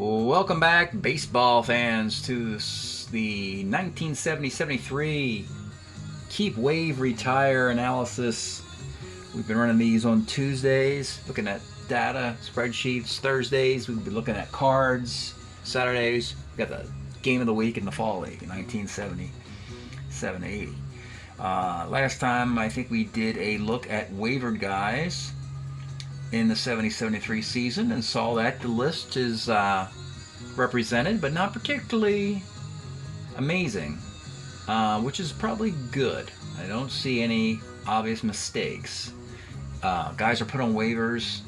Welcome back, baseball fans, to the 1970-73 Keep Waive Retire analysis. We've been running these on Tuesdays, looking at data, spreadsheets. Thursdays, we'll be looking at cards. Saturdays, we got the game of the week in the Fall League in 1977-80. Last time, I think we did a look at waivered guys in the 70-73 season and saw that the list is represented, but not particularly amazing, which is probably good. I don't see any obvious mistakes. Guys are put on waivers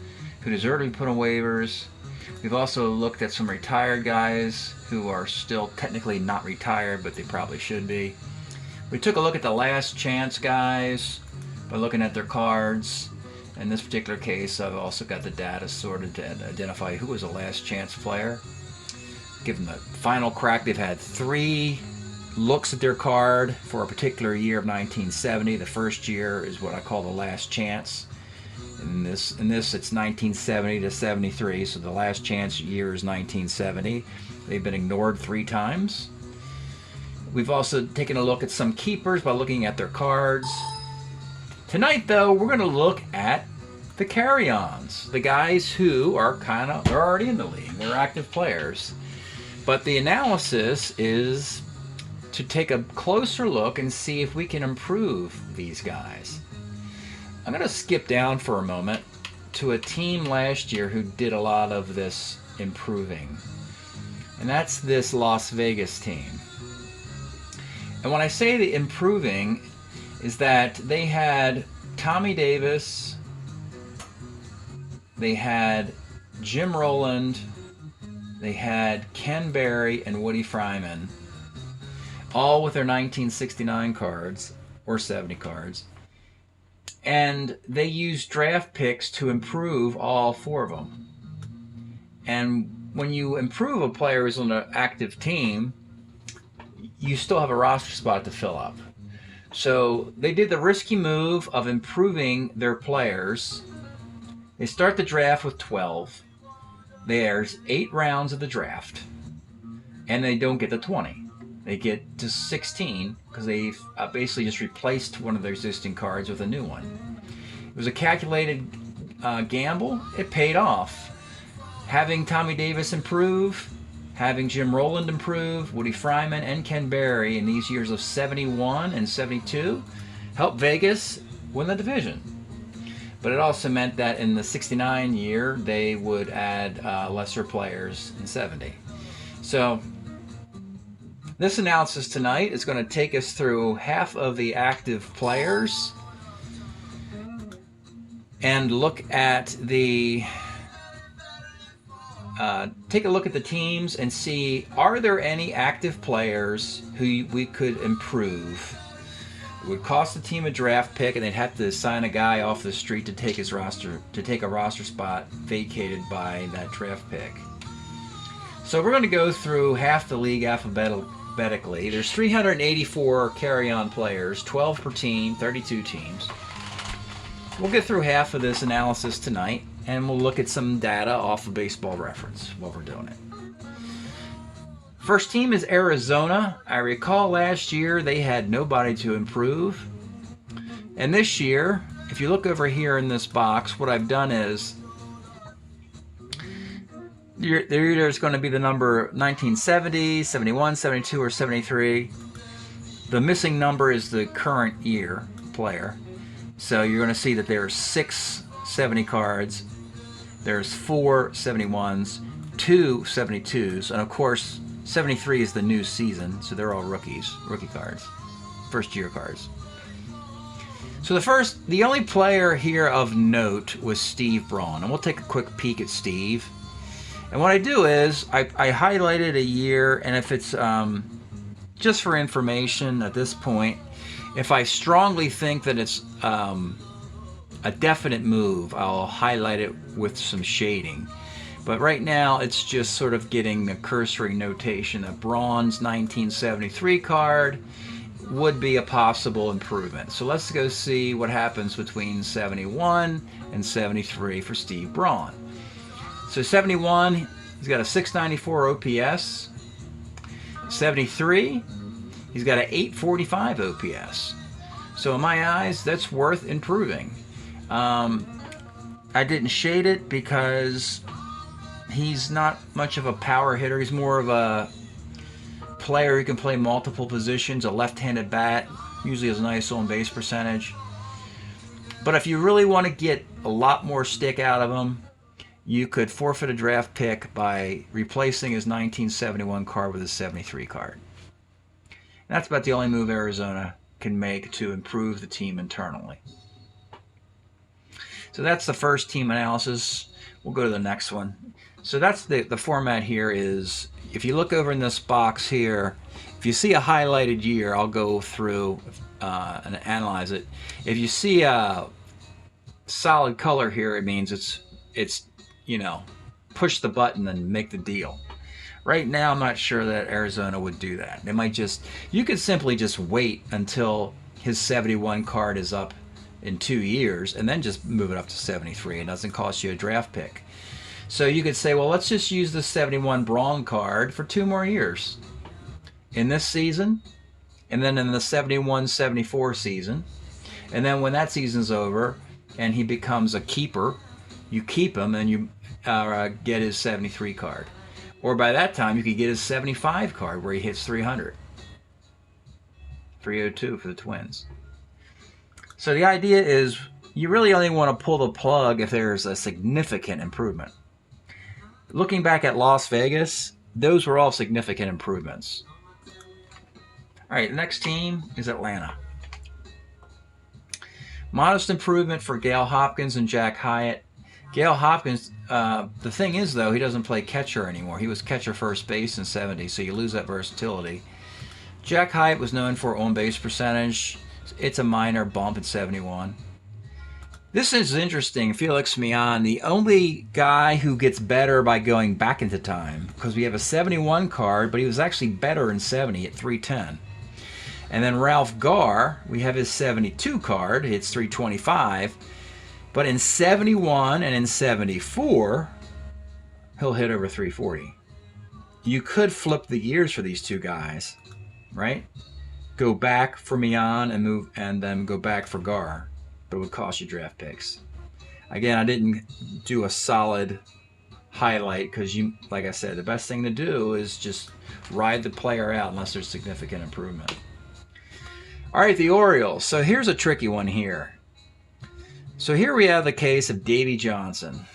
who deserve to be put on waivers. We've also looked at some retired guys who are still technically not retired, but they probably should be. We took a look at the last chance guys by looking at their cards. In this particular case, I've also got the data sorted to identify who was a last chance player. Give them the final crack. They've had 3 looks at their card for a particular year of 1970. The first year is what I call the last chance. In this, it's 1970 to 73, so the last chance year is 1970. They've been ignored 3 times. We've also taken a look at some keepers by looking at their cards. Tonight, though, we're going to look at the Carryons, the guys who are they're already in the league. They're active players. But the analysis is to take a closer look and see if we can improve these guys. I'm going to skip down for a moment to a team last year who did a lot of this improving. And that's this Las Vegas team. And when I say the improving, is that they had Tommy Davis, they had Jim Rowland, they had Ken Berry and Woody Fryman, all with their 1969 cards, or 70 cards. And they used draft picks to improve all 4 of them. And when you improve a player who's on an active team, you still have a roster spot to fill up. So they did the risky move of improving their players. They start the draft with 12. There's 8 rounds of the draft. And they don't get to 20. They get to 16 because they've basically just replaced one of their existing cards with a new one. It was a calculated gamble. It paid off. Having Tommy Davis improve, having Jim Rowland improve, Woody Fryman and Ken Berry in these years of 71 and 72 helped Vegas win the division. But it also meant that in the 69 year, they would add lesser players in 70. So this analysis tonight is going to take us through half of the active players and look at the take a look at the teams and see, are there any active players who we could improve? It would cost the team a draft pick, and they'd have to sign a guy off the street to take a roster spot vacated by that draft pick. So we're going to go through half the league alphabetically. There's 384 carry-on players, 12 per team, 32 teams. We'll get through half of this analysis tonight, and we'll look at some data off of Baseball Reference while we're doing it. First team is Arizona. I recall last year they had nobody to improve. And this year, if you look over here in this box, what I've done is there either is going to be the number 1970, 71, 72, or 73. The missing number is the current year player. So you're going to see that there are 6 70 cards. There's 4 71s, 2 72s, and of course 73 is the new season, so they're all rookie cards, first year cards. So the only player here of note was Steve Braun, and we'll take a quick peek at Steve. And what I do is I highlighted a year, and if it's just for information at this point, if I strongly think that it's a definite move, I'll highlight it with some shading. But right now, it's just sort of getting a cursory notation that Braun's 1973 card would be a possible improvement. So let's go see what happens between 71 and 73 for Steve Braun. So 71, He's got a 694 OPS. 73, he's got an 845 OPS. So in my eyes, that's worth improving. I didn't shade it because he's not much of a power hitter. He's more of a player who can play multiple positions, a left-handed bat, usually has a nice on-base percentage. But if you really want to get a lot more stick out of him, you could forfeit a draft pick by replacing his 1971 card with his 73 card. And that's about the only move Arizona can make to improve the team internally. So that's the first team analysis. We'll go to the next one. So that's the format here is, if you look over in this box here, if you see a highlighted year, I'll go through and analyze it. If you see a solid color here, it means it's you know, push the button and make the deal. Right now, I'm not sure that Arizona would do that. They might just, you could simply just wait until his 71 card is up in 2 years and then just move it up to 73. It doesn't cost you a draft pick. So you could say, well, let's just use the 71 Braun card for 2 more years. In this season, and then in the 71-74 season. And then when that season's over and he becomes a keeper, you keep him and you get his 73 card. Or by that time, you could get his 75 card where he hits 300. 302 for the Twins. So the idea is you really only want to pull the plug if there's a significant improvement. Looking back at Las Vegas, those were all significant improvements. All right, the next team is Atlanta. Modest improvement for Gale Hopkins and Jack Hyatt. Gale Hopkins, the thing is, though, he doesn't play catcher anymore. He was catcher first base in 70, so you lose that versatility. Jack Hyatt was known for on-base percentage. It's a minor bump in 71. This is interesting. Felix Millan, the only guy who gets better by going back into time, because we have a 71 card, but he was actually better in 70 at 310. And then Ralph Garr, we have his 72 card, it's 325. But in 71 and in 74, he'll hit over 340. You could flip the years for these two guys, right? Go back for Millan and move, and then go back for Garr, but it would cost you draft picks. Again, I didn't do a solid highlight because, you, like I said, the best thing to do is just ride the player out unless there's significant improvement. All right, the Orioles. So here's a tricky one here. So here we have the case of Davey Johnson.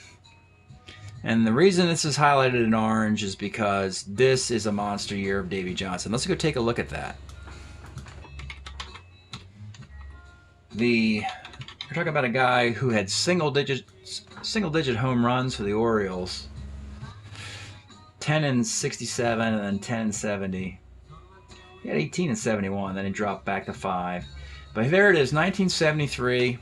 And the reason this is highlighted in orange is because this is a monster year of Davey Johnson. Let's go take a look at that. We're talking about a guy who had single-digit home runs for the Orioles. 10 in 67 and then 10 in 70. He had 18 in 71, then he dropped back to 5. But there it is, 1973.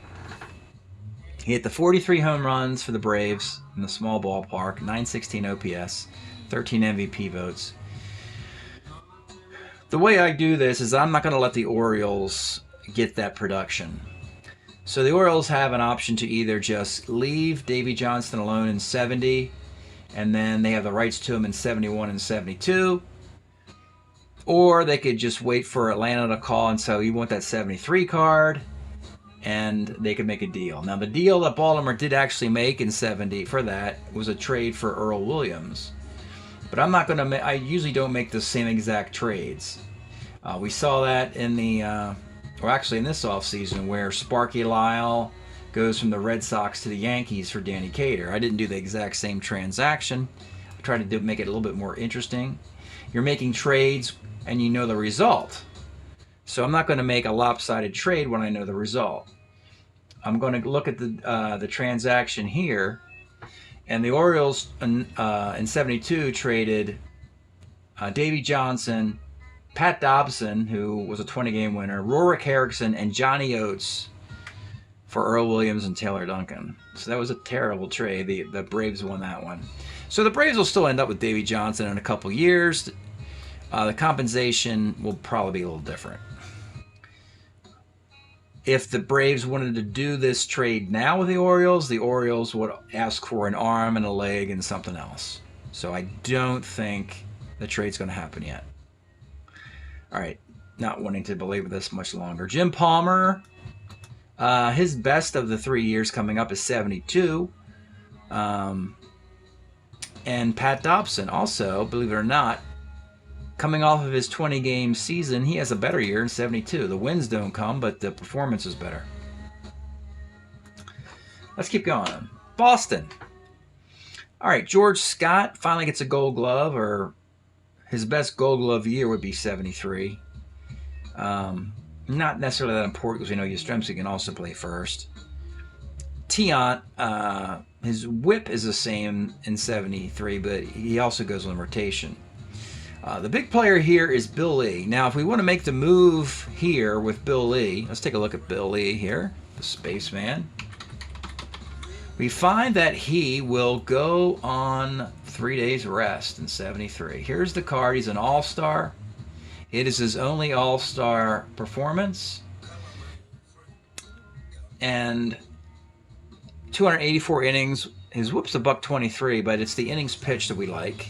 He hit the 43 home runs for the Braves in the small ballpark, 916 OPS, 13 MVP votes. The way I do this is I'm not going to let the Orioles get that production. So the Orioles have an option to either just leave Davey Johnson alone in 70, and then they have the rights to him in 71 and 72, or they could just wait for Atlanta to call and say, you want that 73 card, and they could make a deal. Now, the deal that Baltimore did actually make in 70 for that was a trade for Earl Williams. But I'm not going to I usually don't make the same exact trades. We saw that in the, or actually in this offseason, where Sparky Lyle goes from the Red Sox to the Yankees for Danny Cater. I didn't do the exact same transaction. I tried to make it a little bit more interesting. You're making trades and you know the result. So I'm not going to make a lopsided trade when I know the result. I'm going to look at the transaction here, and the Orioles in 72 traded Davey Johnson, Pat Dobson, who was a 20-game winner, Rorik Erickson, and Johnny Oates for Earl Williams and Taylor Duncan. So that was a terrible trade. The Braves won that one. So the Braves will still end up with Davey Johnson in a couple years. The compensation will probably be a little different. If the Braves wanted to do this trade now with the Orioles would ask for an arm and a leg and something else. So I don't think the trade's going to happen yet. All right, not wanting to belabor this much longer. Jim Palmer, his best of the 3 years coming up is 72. And Pat Dobson also, believe it or not, coming off of his 20-game season, he has a better year in 72. The wins don't come, but the performance is better. Let's keep going. Boston. All right, George Scott finally gets a Gold Glove, or his best Gold Glove year would be 73. Not necessarily that important because we know Yastrzemski can also play first. Tiant, his whip is the same in 73, but he also goes on rotation. The big player here is Bill Lee. Now, if we want to make the move here with Bill Lee, let's take a look at Bill Lee here, the spaceman. We find that he will go on 3 days rest in 73. Here's the card. He's an all-star. It is his only all-star performance. And 284 innings. His whip's a $123, but it's the innings pitch that we like.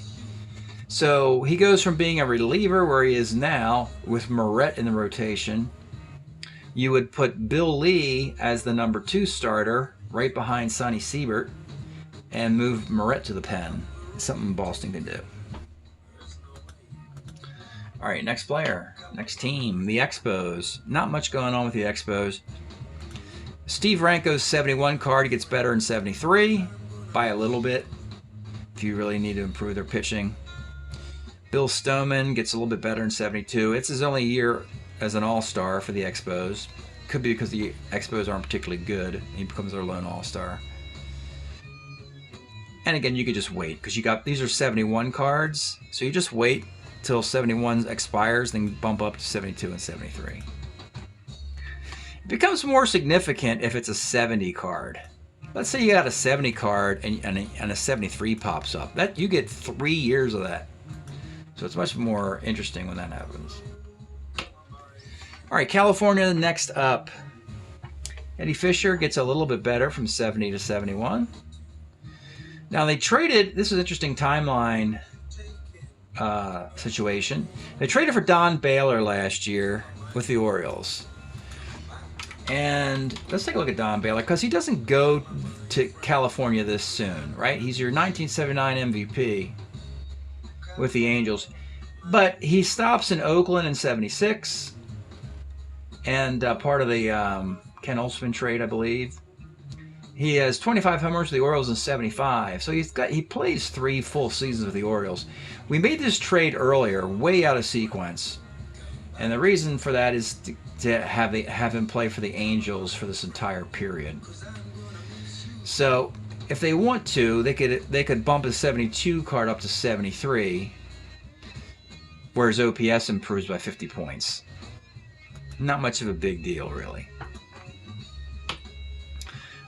So he goes from being a reliever where he is now with Moret in the rotation. You would put Bill Lee as the number 2 starter right behind Sonny Siebert and move Moret to the pen. It's something Boston can do. All right, next player, next team, the Expos. Not much going on with the Expos. Steve Ranko's 71 card gets better in 73 by a little bit if you really need to improve their pitching. Bill Stoneman gets a little bit better in 72. It's his only year as an all-star for the Expos. Could be because the Expos aren't particularly good. He becomes their lone all-star. And again, you could just wait because these are 71 cards. So you just wait till 71 expires, then bump up to 72 and 73. It becomes more significant if it's a 70 card. Let's say you got a 70 card and a 73 pops up. That you get 3 years of that. So it's much more interesting when that happens. All right, California next up. Eddie Fisher gets a little bit better from 70 to 71. Now they traded, this is an interesting timeline situation. They traded for Don Baylor last year with the Orioles. And let's take a look at Don Baylor because he doesn't go to California this soon, right? He's your 1979 MVP with the Angels. But he stops in Oakland in 76 and part of the Ken Olsman trade, I believe. He has 25 homers with the Orioles in 75. So he plays 3 full seasons with the Orioles. We made this trade earlier, way out of sequence. And the reason for that is to have him play for the Angels for this entire period. So if they want to, they could bump his 72 card up to 73, where his OPS improves by 50 points. Not much of a big deal, really.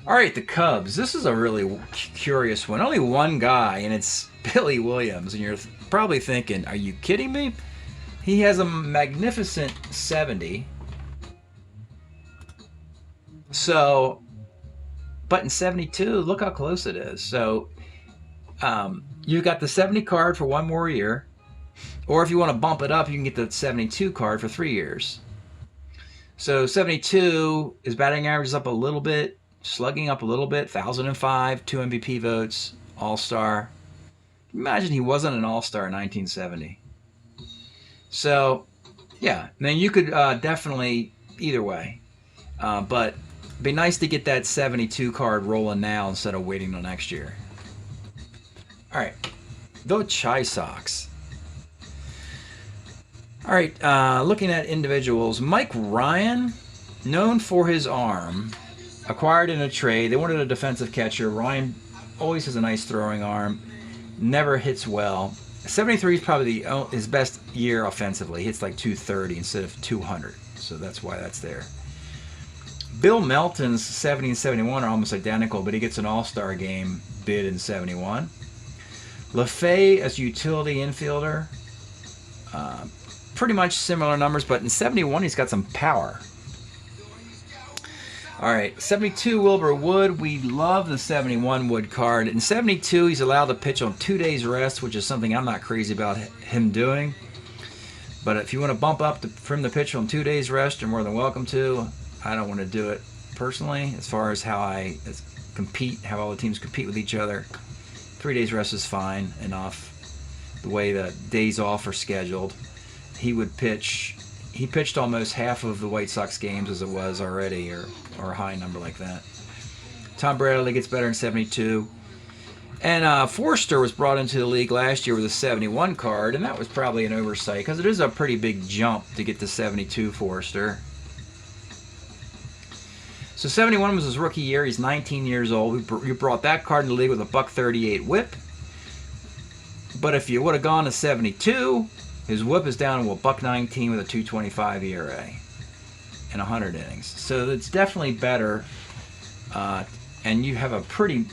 All right, the Cubs. This is a really curious one. Only one guy, and it's Billy Williams. And you're probably thinking, are you kidding me? He has a magnificent 70. So, but in 72, look how close it is. So, you got the 70 card for 1 more year. Or if you want to bump it up, you can get the 72 card for 3 years. So 72, his batting average is up a little bit, slugging up a little bit, 1,005, 2 MVP votes, all-star. Imagine he wasn't an all-star in 1970. So, yeah, man, you could definitely either way. But it'd be nice to get that 72 card rolling now instead of waiting till next year. All right, the Chi Sox. All right, looking at individuals, Mike Ryan, known for his arm, acquired in a trade. They wanted a defensive catcher. Ryan always has a nice throwing arm, never hits well. 73 is probably his best year offensively. He hits like 230 instead of 200, so that's why that's there. Bill Melton's 70 and 71 are almost identical, but he gets an all-star game bid in 71. LaFay as utility infielder. Pretty much similar numbers, but in 71 he's got some power. All right, 72 Wilbur Wood. We love the 71 Wood card. In 72, he's allowed to pitch on 2 days rest, which is something I'm not crazy about him doing. But if you want to bump up from the pitch on 2 days rest, you're more than welcome to. I don't want to do it personally. As far as how I compete, how all the teams compete with each other, 3 days rest is fine enough. The way the days off are scheduled, he would pitch. He pitched almost half of the White Sox games as it was already, or a high number like that. Tom Bradley gets better in 72. And Forster was brought into the league last year with a 71 card, and that was probably an oversight because it is a pretty big jump to get to 72 Forster. So 71 was his rookie year. He's 19 years old. We brought that card in the league with a .138 whip. But if you would have gone to 72, his whip is down to a .119 with a 2.25 ERA in 100 innings. So it's definitely better, and you have a pretty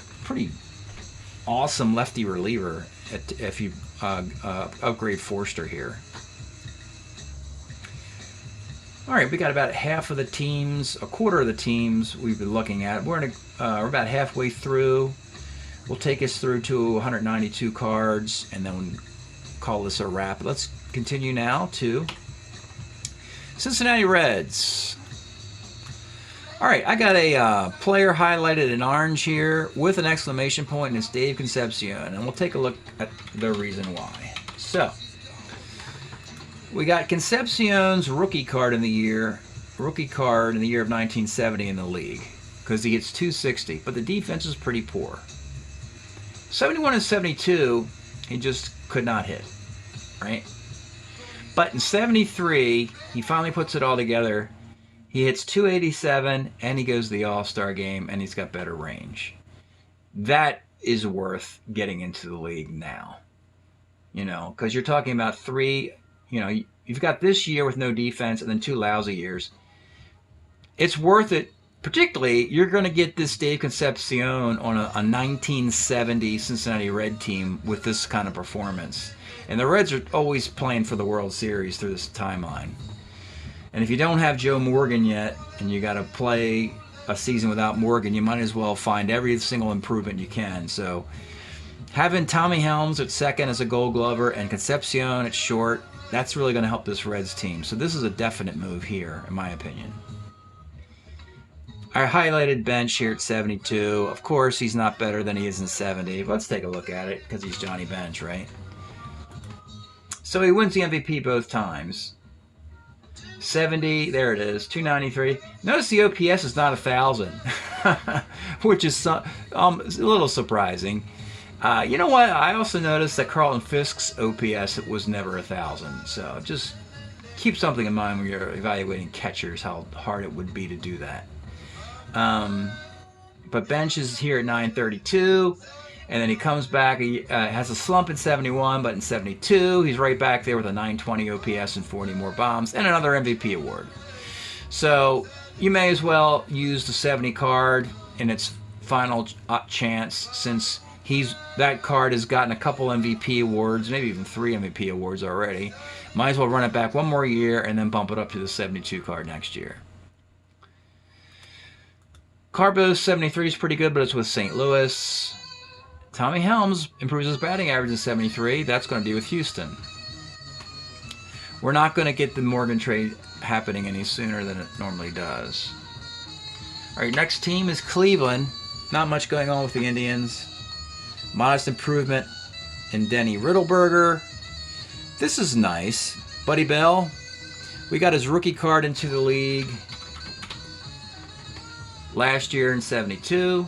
awesome lefty reliever if you upgrade Forster here. All right, we got about half of the teams, a quarter of the teams we've been looking at. We're about halfway through. We'll take us through to 192 cards, and then we'll call this a wrap. Let's continue now to Cincinnati Reds. All right, I got a player highlighted in orange here with an exclamation point, and it's Dave Concepcion, and we'll take a look at the reason why. So, we got Concepcion's rookie card in the year of 1970 in the league, because he hits 260, but the defense is pretty poor. 71 and 72, he just could not hit, right? But in 73, he finally puts it all together. He hits 287, and he goes to the All-Star game, and he's got better range. That is worth getting into the league now. You know, because you're talking about three, you know, you've got this year with no defense and then 2 lousy years. It's worth it. Particularly, you're going to get this Dave Concepcion on a 1970 Cincinnati Red team with this kind of performance. And the Reds are always playing for the World Series through this timeline. And if you don't have Joe Morgan yet, and you got to play a season without Morgan, you might as well find every single improvement you can. So having Tommy Helms at second as a Gold Glover and Concepcion at short, that's really going to help this Reds team. So this is a definite move here, in my opinion. I highlighted Bench here at 72. Of course, he's not better than he is in 70. Let's take a look at it, because he's Johnny Bench, right? So he wins the MVP both times. 70, there it is, 293. Notice the OPS is not 1,000, which is a little surprising. You know what? I also noticed that Carlton Fisk's OPS was never 1,000. So just keep something in mind when you're evaluating catchers, how hard it would be to do that. But Bench is here at 932. And then he comes back, he has a slump in 71, but in 72, he's right back there with a 920 OPS and 40 more bombs, and another MVP award. So you may as well use the 70 card in its final chance, since that card has gotten a couple MVP awards, maybe even 3 MVP awards already. Might as well run it back one more year and then bump it up to the 72 card next year. Carbo's 73 is pretty good, but it's with St. Louis. Tommy Helms improves his batting average in 73. That's going to be with Houston. We're not going to get the Morgan trade happening any sooner than it normally does. All right, next team is Cleveland. Not much going on with the Indians. Modest improvement in Denny Riddleberger. This is nice. Buddy Bell. We got his rookie card into the league last year in 72.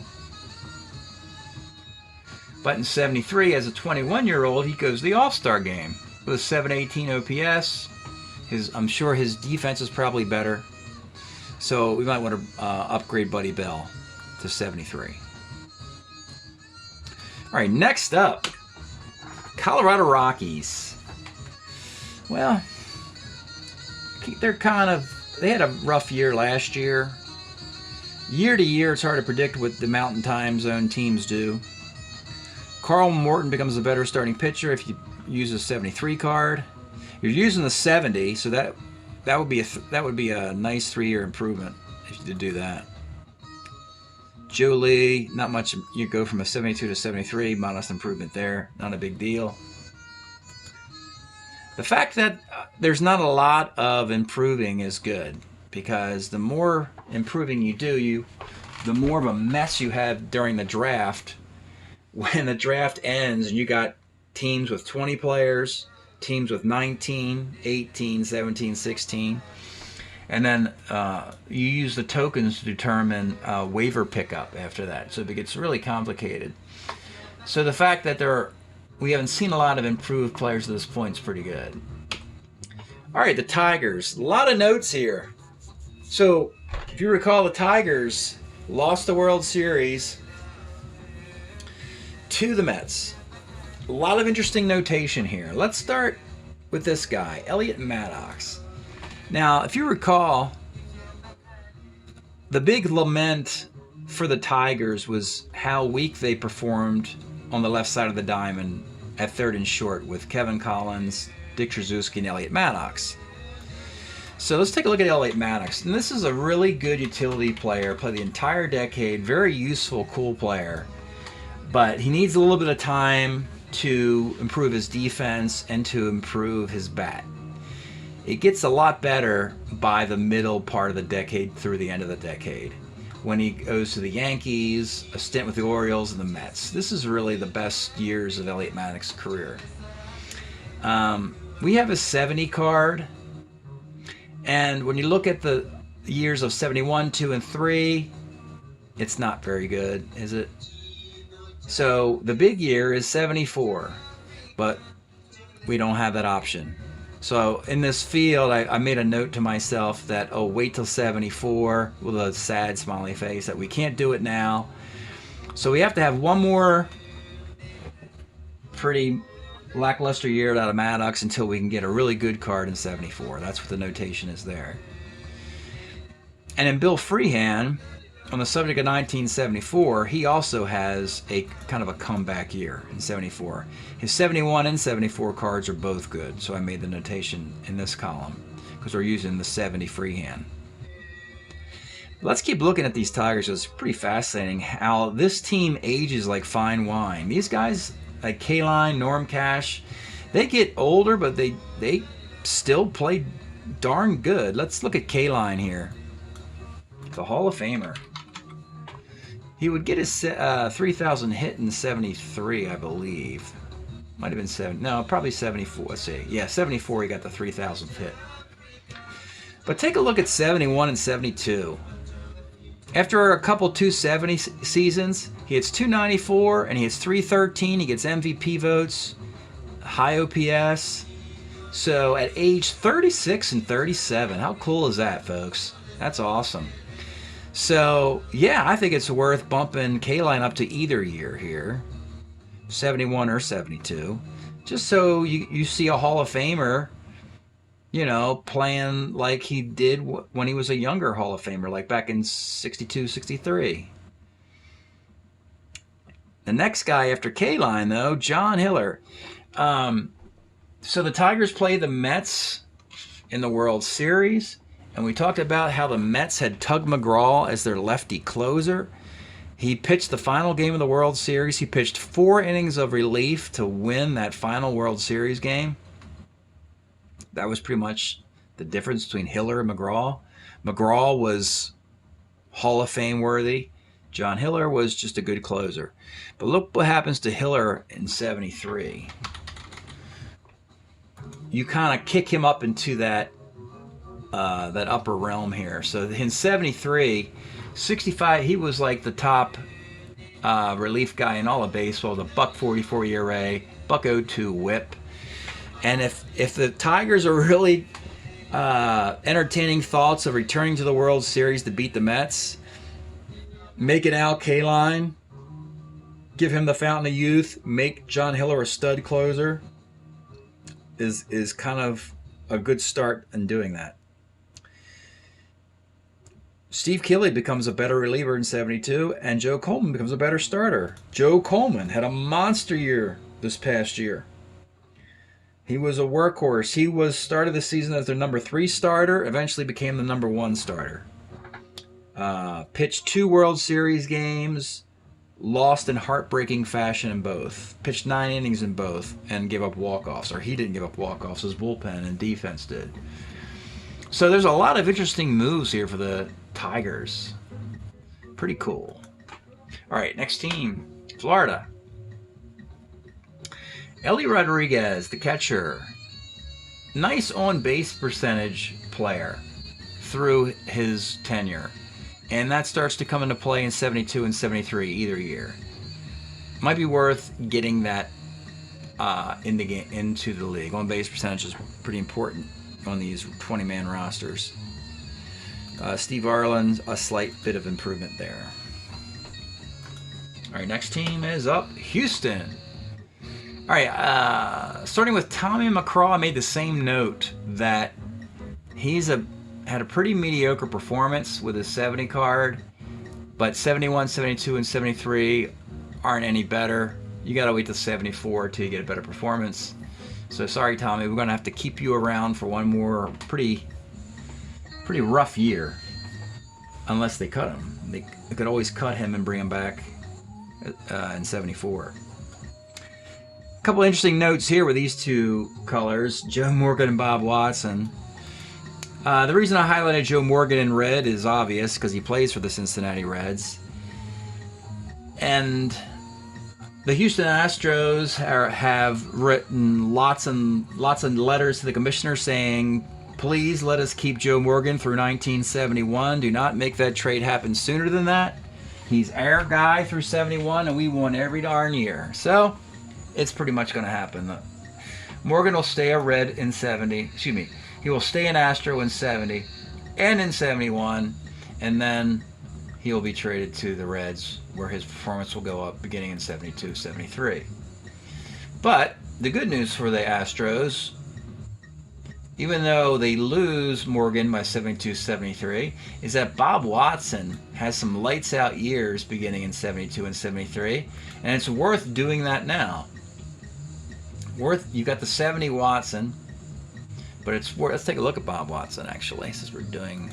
But in 73, as a 21-year-old, he goes to the All-Star game with a 718 OPS. I'm sure his defense is probably better. So we might want to upgrade Buddy Bell to 73. All right, next up, Colorado Rockies. Well, they had a rough year last year. Year to year, it's hard to predict what the Mountain Time Zone teams do. Carl Morton becomes a better starting pitcher if you use a 73 card. You're using the 70, so that would be a nice 3-year improvement if you did do that. Joe Lee, not much. You go from a 72 to 73, modest improvement there. Not a big deal. The fact that there's not a lot of improving is good, because the more improving you do, the more of a mess you have during the draft. When the draft ends and you got teams with 20 players, teams with 19, 18, 17, 16, and then you use the tokens to determine waiver pickup after that. So it gets really complicated. So the fact that we haven't seen a lot of improved players at this point is pretty good. All right, the Tigers. A lot of notes here. So if you recall, the Tigers lost the World Series to the Mets. A lot of interesting notation here. Let's start with this guy, Elliot Maddox. Now, if you recall, the big lament for the Tigers was how weak they performed on the left side of the diamond at third and short with Kevin Collins, Dick Trzeski, and Elliot Maddox. So let's take a look at Elliot Maddox. And this is a really good utility player, played the entire decade, very useful, cool player. But he needs a little bit of time to improve his defense and to improve his bat. It gets a lot better by the middle part of the decade through the end of the decade, when he goes to the Yankees, a stint with the Orioles, and the Mets. This is really the best years of Elliot Maddox's career. We have a 70 card, and when you look at the years of 71, 2, and 3, it's not very good, is it? So the big year is 74, but we don't have that option. So in this field, I made a note to myself that, wait till 74 with a sad smiley face, that we can't do it now. So we have to have one more pretty lackluster year out of Maddox until we can get a really good card in 74. That's what the notation is there. And in Bill Freehan, on the subject of 1974, he also has a kind of a comeback year in 74. His 71 and 74 cards are both good, so I made the notation in this column because we're using the 70 Freehan. Let's keep looking at these Tigers. It's pretty fascinating how this team ages like fine wine. These guys like K-Line, Norm Cash, they get older, but they still play darn good. Let's look at K-Line here. The Hall of Famer. He would get his 3,000 hit in 73, I believe. Might have been 7. No, probably 74. Let's see. Yeah, 74 he got the 3,000th hit. But take a look at 71 and 72. After a couple 270 seasons, he hits 294 and he hits 313. He gets MVP votes, high OPS. So at age 36 and 37, how cool is that, folks? That's awesome. So, yeah, I think it's worth bumping K-Line up to either year here, 71 or 72, just so you see a Hall of Famer, you know, playing like he did when he was a younger Hall of Famer, like back in 62, 63. The next guy after K-Line, though, John Hiller. So the Tigers play the Mets in the World Series. And we talked about how the Mets had Tug McCraw as their lefty closer. He pitched the final game of the World Series. He pitched 4 innings of relief to win that final World Series game. That was pretty much the difference between Hiller and McCraw. McCraw was Hall of Fame worthy. John Hiller was just a good closer. But look what happens to Hiller in 73. You kind of kick him up into that upper realm here. So in 73, 65, he was like the top relief guy in all of baseball, the .44 ERA, .02 WHIP. And if the Tigers are really entertaining thoughts of returning to the World Series to beat the Mets, make it Al K-Line, give him the fountain of youth, make John Hiller a stud closer, is kind of a good start in doing that. Steve Kelly becomes a better reliever in 72, and Joe Coleman becomes a better starter. Joe Coleman had a monster year this past year. He was a workhorse. He started the season as their number 3 starter, eventually became the number 1 starter. Pitched 2 World Series games, lost in heartbreaking fashion in both. Pitched 9 innings in both and gave up walk-offs. Or he didn't give up walk-offs, his bullpen and defense did. So there's a lot of interesting moves here for the Tigers. Pretty cool. All right, next team, Florida. Ellie Rodriguez, the catcher. Nice on-base percentage player through his tenure. And that starts to come into play in 72 and 73 either year. Might be worth getting that into the league. On-base percentage is pretty important on these 20-man rosters. Steve Arlen, a slight bit of improvement there. All right, next team is up, Houston. All right, starting with Tommy Mccraw, I made the same note that he's had a pretty mediocre performance with his 70 card, but 71, 72, and 73 aren't any better. You got to wait till 74 till you get a better performance. So sorry, Tommy, we're going to have to keep you around for one more pretty rough year, unless they cut him. They could always cut him and bring him back in 74. A couple interesting notes here with these two colors, Joe Morgan and Bob Watson. The reason I highlighted Joe Morgan in red is obvious because he plays for the Cincinnati Reds. And the Houston Astros have written lots and letters to the commissioner saying, please let us keep Joe Morgan through 1971. Do not make that trade happen sooner than that. He's our guy through 71, and we won every darn year. So it's pretty much going to happen. Morgan will stay a Red in 70. Excuse me. He will stay an Astro in 70 and in 71, and then he will be traded to the Reds, where his performance will go up beginning in 72, 73. But the good news for the Astros, even though they lose Morgan by 72, 73, is that Bob Watson has some lights out years beginning in 72 and 73, and it's worth doing that now. You got the 70 Watson, but it's worth. Let's take a look at Bob Watson actually, since we're doing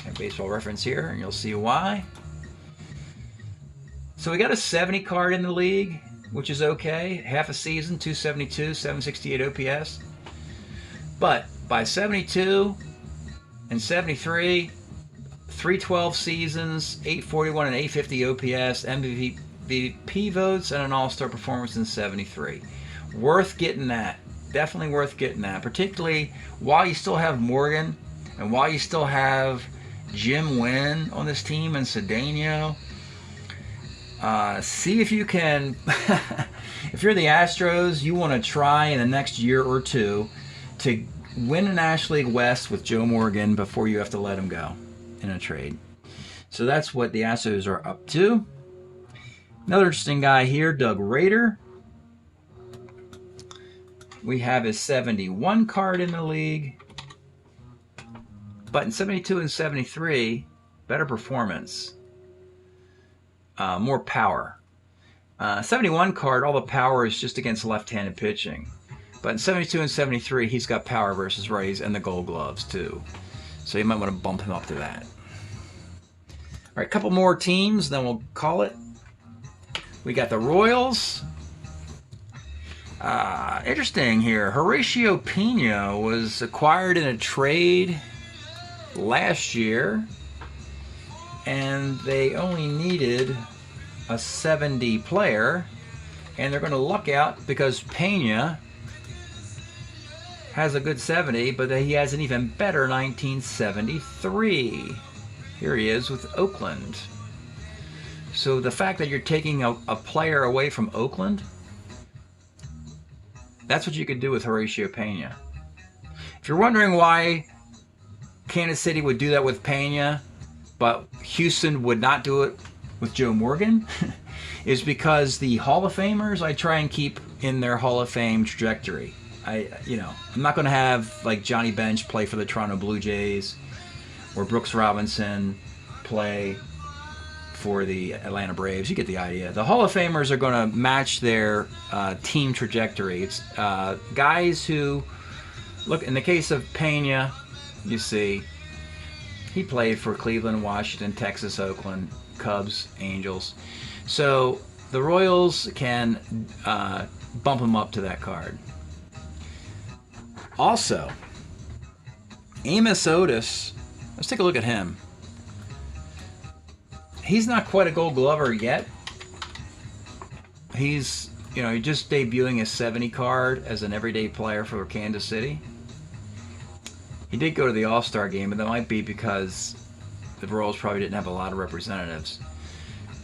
a baseball reference here, and you'll see why. So we got a 70 card in the league, which is okay. Half a season, 272, 768 OPS. But by 72 and 73, 312 seasons, 841 and 850 OPS, MVP votes, and an all-star performance in 73. Worth getting that. Definitely worth getting that. Particularly while you still have Morgan and while you still have Jim Wynn on this team and Cedeno. See if you can, if you're the Astros, you want to try in the next year or two to win the National League West with Joe Morgan before you have to let him go in a trade. So that's what the Astros are up to. Another interesting guy here, Doug Rader. We have his 71 card in the league. But in 72 and 73, better performance. More power. 71 card, all the power is just against left-handed pitching. But in 72 and 73, he's got power versus righties and the Gold Gloves too. So you might want to bump him up to that. All right, a couple more teams, then we'll call it. We got the Royals. Interesting here. Horacio Pena was acquired in a trade last year, and they only needed a 70 player, and they're going to luck out because Pena has a good 70, but he has an even better 1973. Here he is with Oakland. So the fact that you're taking a player away from Oakland, that's what you could do with Horacio Pena. If you're wondering why Kansas City would do that with Pena, but Houston would not do it with Joe Morgan, is because the Hall of Famers I try and keep in their Hall of Fame trajectory. I'm not going to have like Johnny Bench play for the Toronto Blue Jays or Brooks Robinson play for the Atlanta Braves. You get the idea. The Hall of Famers are going to match their team trajectory. It's guys who, look, in the case of Pena, you see, He played for Cleveland, Washington, Texas, Oakland, Cubs, Angels. So the Royals can bump him up to that card. Also, Amos Otis, let's take a look at him. He's not quite a Gold Glover yet. He's, he's just debuting a 70 card as an everyday player for Kansas City. He did go to the All-Star game, but that might be because the Royals probably didn't have a lot of representatives.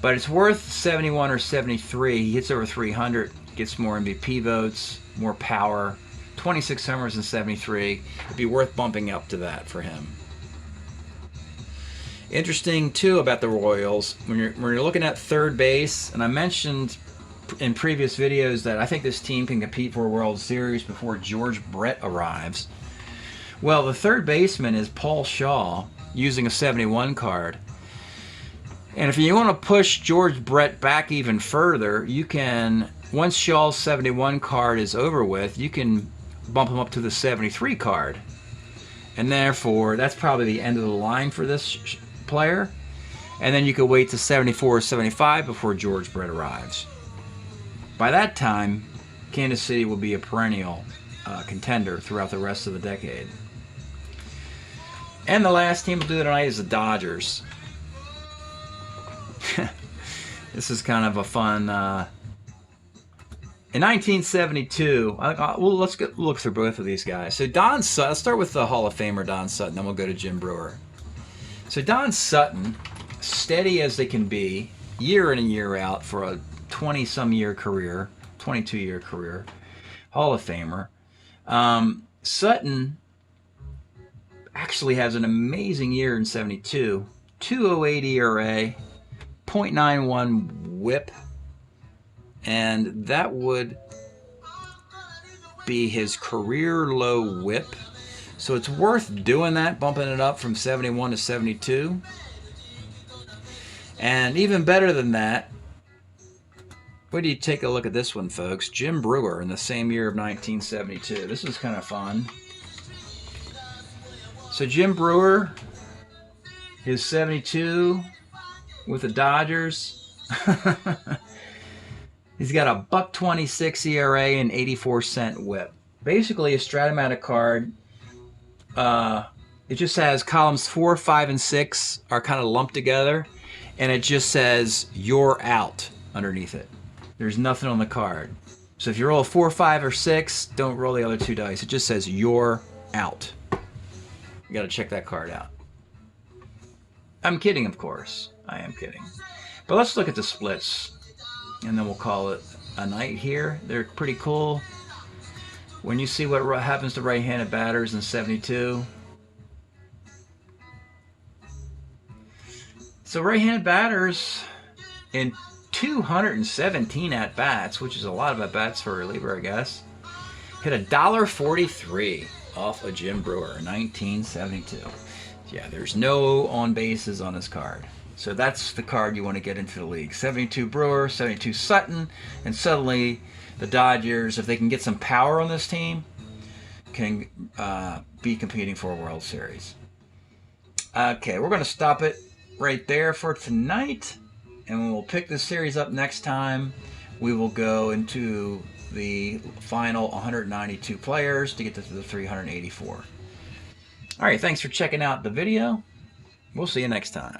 But it's worth 71 or 73. He hits over 300, gets more MVP votes, more power. 26 homers and 73. It'd be worth bumping up to that for him. Interesting, too, about the Royals, when you're looking at third base, and I mentioned in previous videos that I think this team can compete for a World Series before George Brett arrives. Well, the third baseman is Paul Shaw, using a 71 card. And if you want to push George Brett back even further, you can, once Shaw's 71 card is over with, you can bump him up to the 73 card. And therefore, that's probably the end of the line for this player. And then you could wait to 74 or 75 before George Brett arrives. By that time, Kansas City will be a perennial contender throughout the rest of the decade. And the last team we'll do tonight is the Dodgers. This is kind of a fun... in 1972, well, let's look through both of these guys. So Don Sutton, let's start with the Hall of Famer Don Sutton, then we'll go to Jim Brewer. So Don Sutton, steady as they can be, year in and year out for a 20-some-year career, 22-year career, Hall of Famer. Sutton actually has an amazing year in 72, 2.08 ERA, 0.91 WHIP, and that would be his career low WHIP. So it's worth doing that, bumping it up from 71 to 72. And even better than that, what do you take a look at this one, folks? Jim Brewer in the same year of 1972. This is kind of fun. So Jim Brewer, his 72 with the Dodgers. He's got a .126 ERA and 84-cent WHIP. Basically a Strat-O-Matic card. It just has columns 4, 5, and 6 are kind of lumped together, and it just says "You're out" underneath it. There's nothing on the card. So if you roll a 4, 5, or 6, don't roll the other 2 dice. It just says "You're out." You got to check that card out. I'm kidding, of course. I am kidding. But let's look at the splits, and then we'll call it a night here. They're pretty cool. When you see what happens to right-handed batters in 72. So right-handed batters in 217 at-bats, which is a lot of at-bats for a reliever, I guess, hit $1.43 off of Jim Brewer in 1972. Yeah, there's no on bases on this card. So that's the card you want to get into the league. 72 Brewer, 72 Sutton, and suddenly the Dodgers, if they can get some power on this team, can be competing for a World Series. Okay, we're going to stop it right there for tonight, and we'll pick this series up next time. We will go into the final 192 players to get to the 384. All right, thanks for checking out the video. We'll see you next time.